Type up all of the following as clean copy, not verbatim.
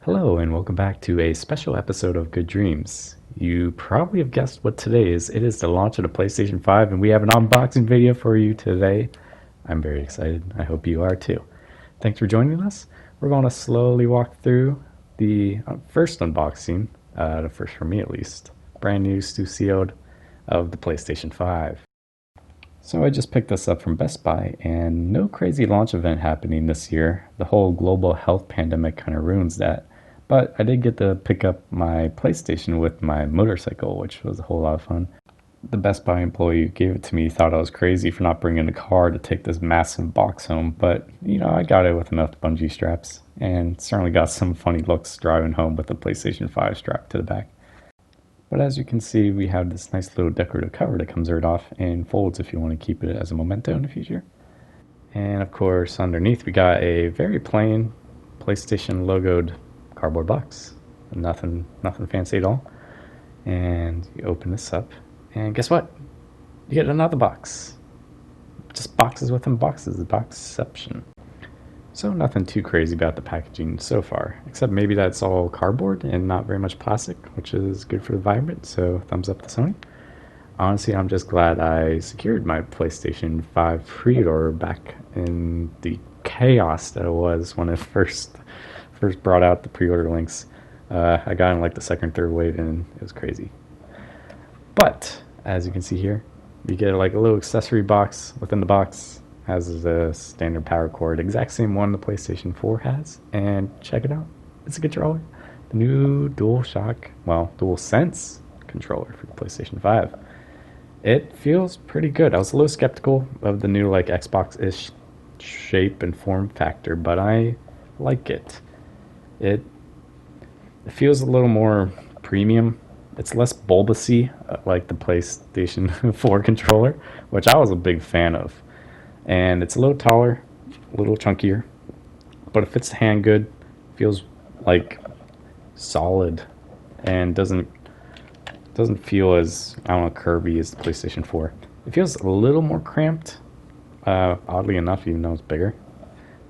Hello, and welcome back to a special episode of Good Dreams. You probably have guessed what today is. It is the launch of the PlayStation 5, and we have an unboxing video for you today. I'm very excited. I hope you are too. Thanks for joining us. We're going to slowly walk through the first unboxing, the first for me at least, brand new, still sealed, of the PlayStation 5. So I just picked this up from Best Buy, and no crazy launch event happening this year. The whole global health pandemic kind of ruins that. But I did get to pick up my PlayStation with my motorcycle, which was a whole lot of fun. The Best Buy employee who gave it to me thought I was crazy for not bringing a car to take this massive box home, but I got it with enough bungee straps, and certainly got some funny looks driving home with the PlayStation 5 strapped to the back. But as you can see, we have this nice little decorative cover that comes right off and folds if you want to keep it as a memento in the future. And of course, underneath we got a very plain PlayStation logoed cardboard box. Nothing fancy at all. And you open this up, and guess what? You get another box. Just boxes within boxes, the boxception. So nothing too crazy about the packaging so far, except maybe that's all cardboard and not very much plastic, which is good for the environment, so thumbs up to Sony. Honestly, I'm just glad I secured my PlayStation 5 pre-order back in the chaos that it was when it first brought out the pre-order links. I got in like the second, third wave, and it was crazy. But as you can see here, you get like a little accessory box within the box. Has a standard power cord, exact same one the PlayStation 4 has. And check it out, it's a controller. The new DualSense controller for the PlayStation 5. It feels pretty good. I was a little skeptical of the new like Xbox-ish shape and form factor, but I like it. It feels a little more premium. It's less bulbousy, like the PlayStation 4 controller, which I was a big fan of. And it's a little taller, a little chunkier, but it fits the hand good. Feels like solid, and doesn't feel as, I don't know, curvy as the PlayStation 4. It feels a little more cramped, oddly enough, even though it's bigger,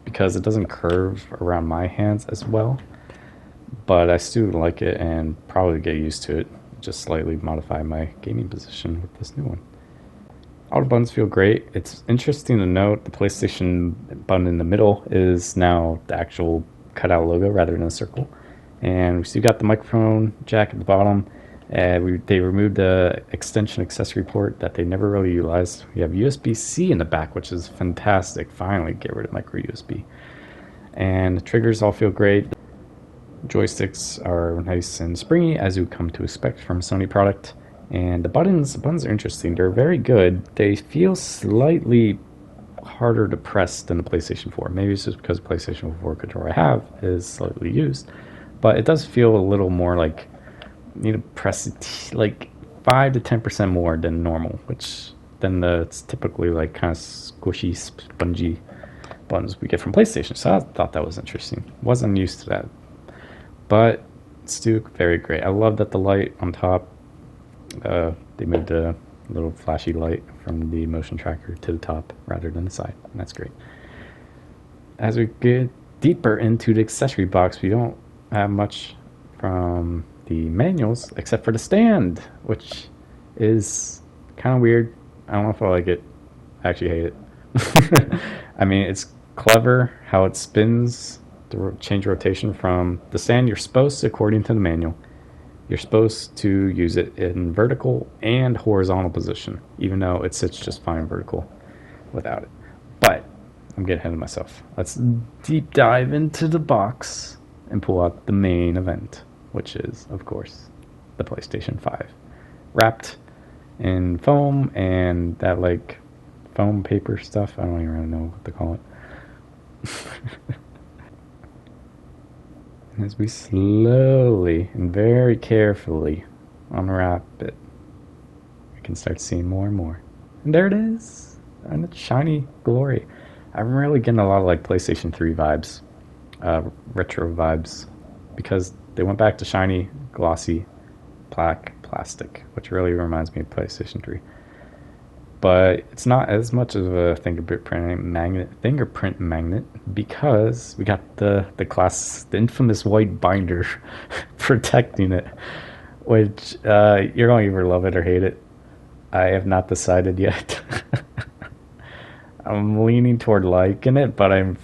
because it doesn't curve around my hands as well. But I still like it and probably get used to it. Just slightly modify my gaming position with this new one. All the buttons feel great. It's interesting to note the PlayStation button in the middle is now the actual cutout logo rather than a circle. And we still got the microphone jack at the bottom. They removed the extension accessory port that they never really utilized. We have USB-C in the back, which is fantastic. Finally, get rid of micro USB. And the triggers all feel great. Joysticks are nice and springy, as you come to expect from a Sony product. And the buttons are interesting. They're very good. They feel slightly harder to press than the PlayStation 4. Maybe it's just because the PlayStation 4 controller I have is slightly used. But it does feel a little more like you need to press it like 5 to 10% more than normal, which then it's typically like kind of squishy, spongy buttons we get from PlayStation. So I thought that was interesting. Wasn't used to that. But it's still very great. I love that the light on top, they moved a little flashy light from the motion tracker to the top rather than the side, and that's great. As we get deeper into the accessory box, we don't have much from the manuals except for the stand, which is kind of weird. I don't know if I like it. I actually hate it. I mean, it's clever how it spins to change rotation from the stand. You're supposed to, according to the manual, you're supposed to use it in vertical and horizontal position, even though it sits just fine vertical without it. But I'm getting ahead of myself. Let's deep dive into the box and pull out the main event, which is, of course, the PlayStation 5. Wrapped in foam and that like foam paper stuff. I don't even really know what to call it. As we slowly and very carefully unwrap it, we can start seeing more and more. And there it is, and its shiny glory. I'm really getting a lot of like PlayStation 3 vibes, retro vibes, because they went back to shiny, glossy, black plastic, which really reminds me of PlayStation 3. but it's not as much of a fingerprint magnet because we got the infamous white binder protecting it, which you're going to either love it or hate it. I have not decided yet. I'm leaning toward liking it, but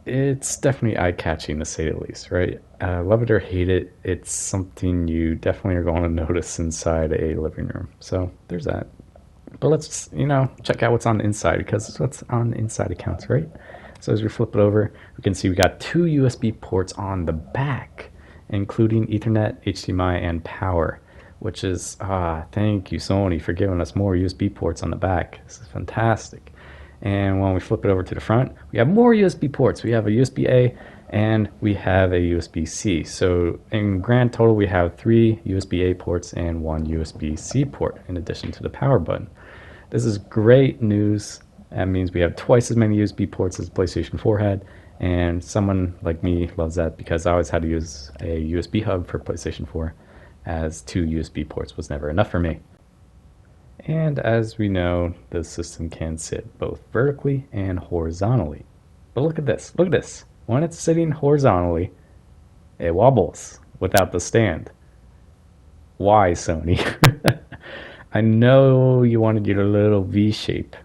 it's definitely eye-catching to say the least, right? Love it or hate it, it's something you definitely are going to notice inside a living room. So there's that. But let's, check out what's on the inside, because what's on the inside accounts, right? So as we flip it over, we can see we got two USB ports on the back, including Ethernet, HDMI, and power, which is, thank you Sony for giving us more USB ports on the back. This is fantastic. And when we flip it over to the front, we have more USB ports. We have a USB-A and we have a USB-C. So in grand total, we have 3 USB-A ports and 1 USB-C port in addition to the power button. This is great news. That means we have twice as many USB ports as PlayStation 4 had. And someone like me loves that because I always had to use a USB hub for PlayStation 4, as 2 USB ports was never enough for me. And as we know, the system can sit both vertically and horizontally. But look at this, look at this. When it's sitting horizontally, it wobbles without the stand. Why, Sony? I know you wanted your little V shape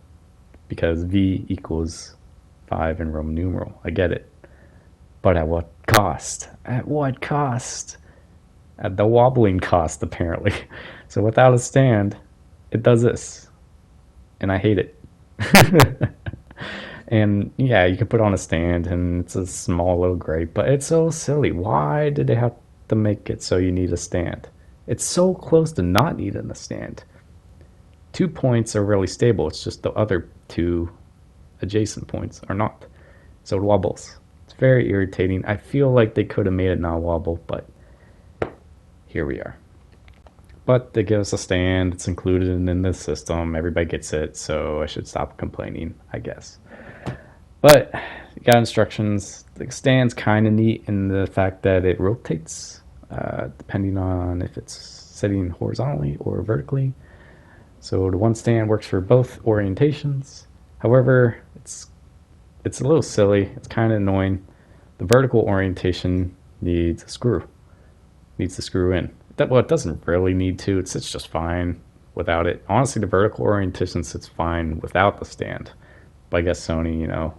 because V equals 5 in Roman numeral. I get it. But at what cost? At what cost? At the wobbling cost, apparently. So without a stand, it does this, and I hate it. And yeah, you can put on a stand, and it's a small little grate, but it's so silly. Why did they have to make it so you need a stand? It's so close to not needing a stand. 2 points are really stable. It's just the other 2 adjacent points are not. So it wobbles. It's very irritating. I feel like they could have made it not wobble, but here we are. But they give us a stand. It's included in the system. Everybody gets it, so I should stop complaining, I guess. But you got instructions. The stand's kind of neat in the fact that it rotates depending on if it's sitting horizontally or vertically. So the one stand works for both orientations. However, it's a little silly. It's kind of annoying. The vertical orientation needs a screw. Needs to screw in. Well, it doesn't really need to. It sits just fine without it. Honestly, the vertical orientation sits fine without the stand. But I guess Sony,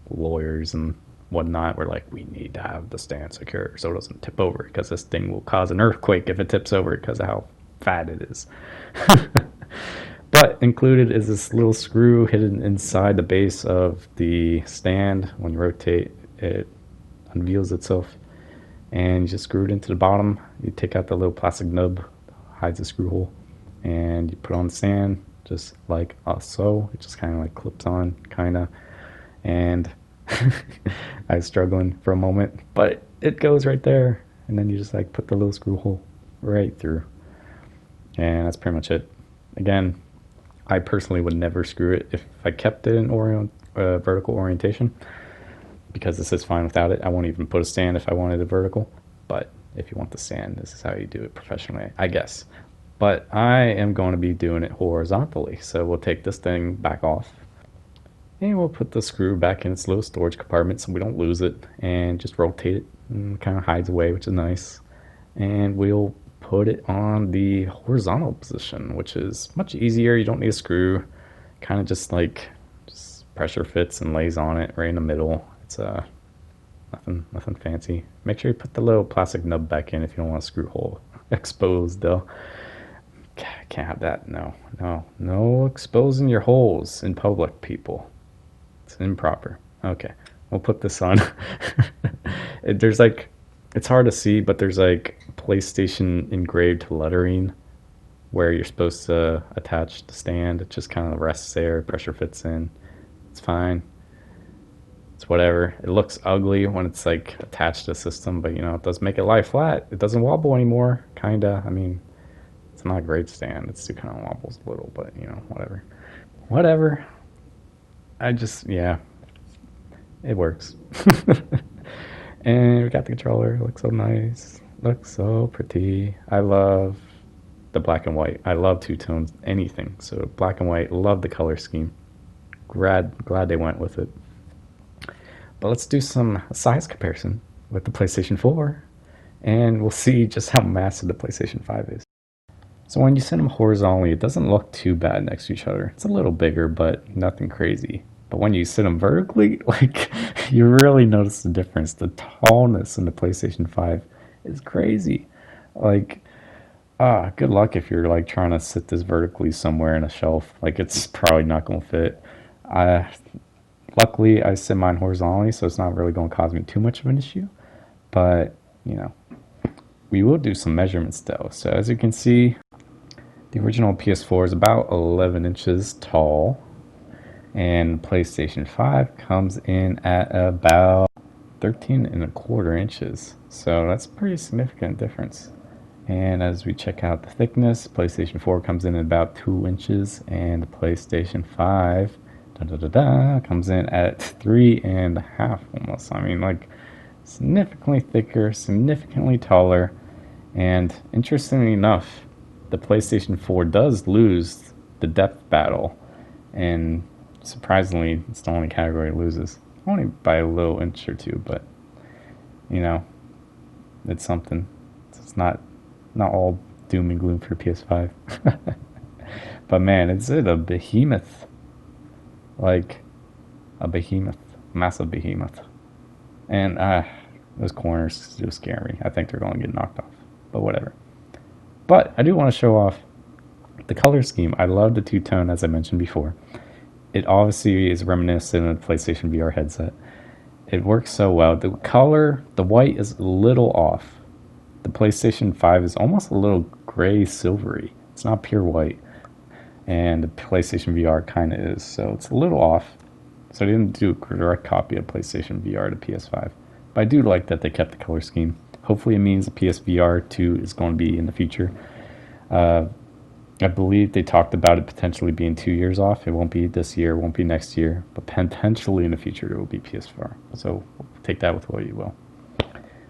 lawyers and whatnot were like, we need to have the stand secure so it doesn't tip over, because this thing will cause an earthquake if it tips over because of how fat it is. But included is this little screw hidden inside the base of the stand. When you rotate, it unveils itself. And you just screw it into the bottom. You take out the little plastic nub, hides the screw hole, and you put on the stand just like so. It just kind of like clips on, kind of. And I was struggling for a moment, but it goes right there. And then you just like put the little screw hole right through. And that's pretty much it. Again, I personally would never screw it if I kept it in vertical orientation, because this is fine without it. I won't even put a stand if I wanted a vertical. But if you want the stand, this is how you do it professionally, I guess. But I am going to be doing it horizontally. So we'll take this thing back off. And we'll put the screw back in its little storage compartment so we don't lose it. And just rotate it. And kind of hides away, which is nice. And we'll put it on the horizontal position, which is much easier. You don't need a screw. Kind of just pressure fits and lays on it right in the middle. It's nothing fancy. Make sure you put the little plastic nub back in if you don't want a screw hole exposed, though. Can't have that. No exposing your holes in public, people. It's improper. Okay, we'll put this on. It's hard to see, but there's PlayStation engraved lettering where you're supposed to attach the stand. It just kind of rests there, pressure fits in. It's fine. It's whatever. It looks ugly when it's attached to the system, but it does make it lie flat. It doesn't wobble anymore, kinda. I mean, it's not a great stand. It still kind of wobbles a little, but whatever. Whatever. Yeah, it works. And we got the controller. It looks so nice. Looks so pretty. I love the black and white. I love two-tones, anything. So black and white, love the color scheme. Glad they went with it. But let's do some size comparison with the PlayStation 4, and we'll see just how massive the PlayStation 5 is. So when you set them horizontally, it doesn't look too bad next to each other. It's a little bigger, but nothing crazy. But when you sit them vertically, like, you really notice the difference. The tallness in the PlayStation 5 is crazy. Like, good luck if you're like trying to sit this vertically somewhere in a shelf. Like, it's probably not going to fit. Luckily, I sit mine horizontally, so it's not really going to cause me too much of an issue. But, you know, we will do some measurements though. So as you can see, the original PS4 is about 11 inches tall, and PlayStation 5 comes in at about 13 and a quarter inches. So that's a pretty significant difference. And as we check out the thickness, PlayStation 4 comes in at about 2 inches, and the PlayStation 5 comes in at 3.5 almost. I mean, like, significantly thicker, significantly taller, and interestingly enough, the PlayStation 4 does lose the depth battle, and surprisingly, it's the only category it loses. Only by a little inch or two, but, you know, it's something. It's not all doom and gloom for PS5. But man, it's a behemoth. Like, a behemoth. Massive behemoth. And, those corners do scare me. I think they're going to get knocked off. But whatever. But I do want to show off the color scheme. I love the two-tone, as I mentioned before. It obviously is reminiscent of the PlayStation VR headset. It works so well. The color, the white is a little off. The PlayStation 5 is almost a little gray silvery. It's not pure white. And the PlayStation VR kind of is. So it's a little off. So I didn't do a direct copy of PlayStation VR to PS5. But I do like that they kept the color scheme. Hopefully it means the PSVR 2 is going to be in the future. I believe they talked about it potentially being 2 years off. It won't be this year, it won't be next year, but potentially in the future it will be PS4. So take that with what you will.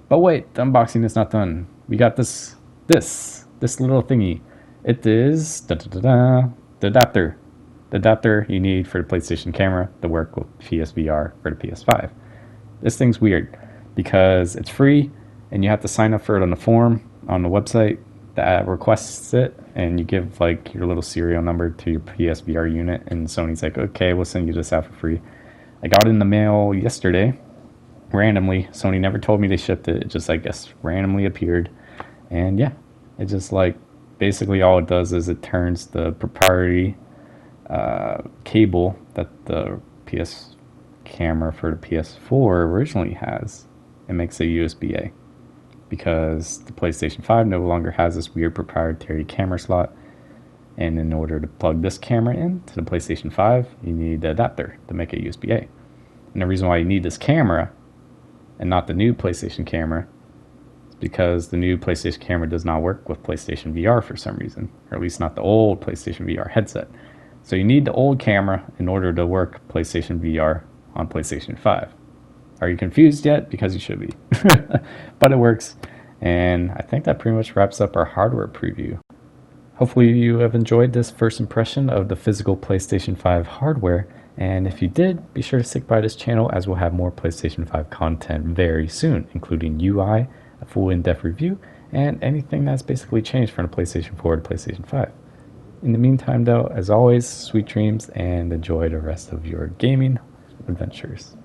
But wait, the unboxing is not done. We got this little thingy. It is the adapter. The adapter you need for the PlayStation camera to work with PSVR for the PS5. This thing's weird because it's free and you have to sign up for it on the form on the website that requests it, and you give like your little serial number to your PSVR unit, and Sony's like, okay, we'll send you this out for free. I got it in the mail yesterday, randomly. Sony never told me they shipped it. It just, I guess, randomly appeared. And yeah, it just like, basically all it does is it turns the proprietary cable that the PS camera for the PS4 originally has. It makes it USB-A. Because the PlayStation 5 no longer has this weird proprietary camera slot, and in order to plug this camera in to the PlayStation 5, you need the adapter to make it USB-A. And the reason why you need this camera and not the new PlayStation camera is because the new PlayStation camera does not work with PlayStation VR for some reason, or at least not the old PlayStation VR headset. So you need the old camera in order to work PlayStation VR on PlayStation 5. Are you confused yet? Because you should be. But it works. And I think that pretty much wraps up our hardware preview. Hopefully you have enjoyed this first impression of the physical PlayStation 5 hardware. And if you did, be sure to stick by this channel as we'll have more PlayStation 5 content very soon, including UI, a full in-depth review, and anything that's basically changed from the PlayStation 4 to PlayStation 5. In the meantime though, as always, sweet dreams and enjoy the rest of your gaming adventures.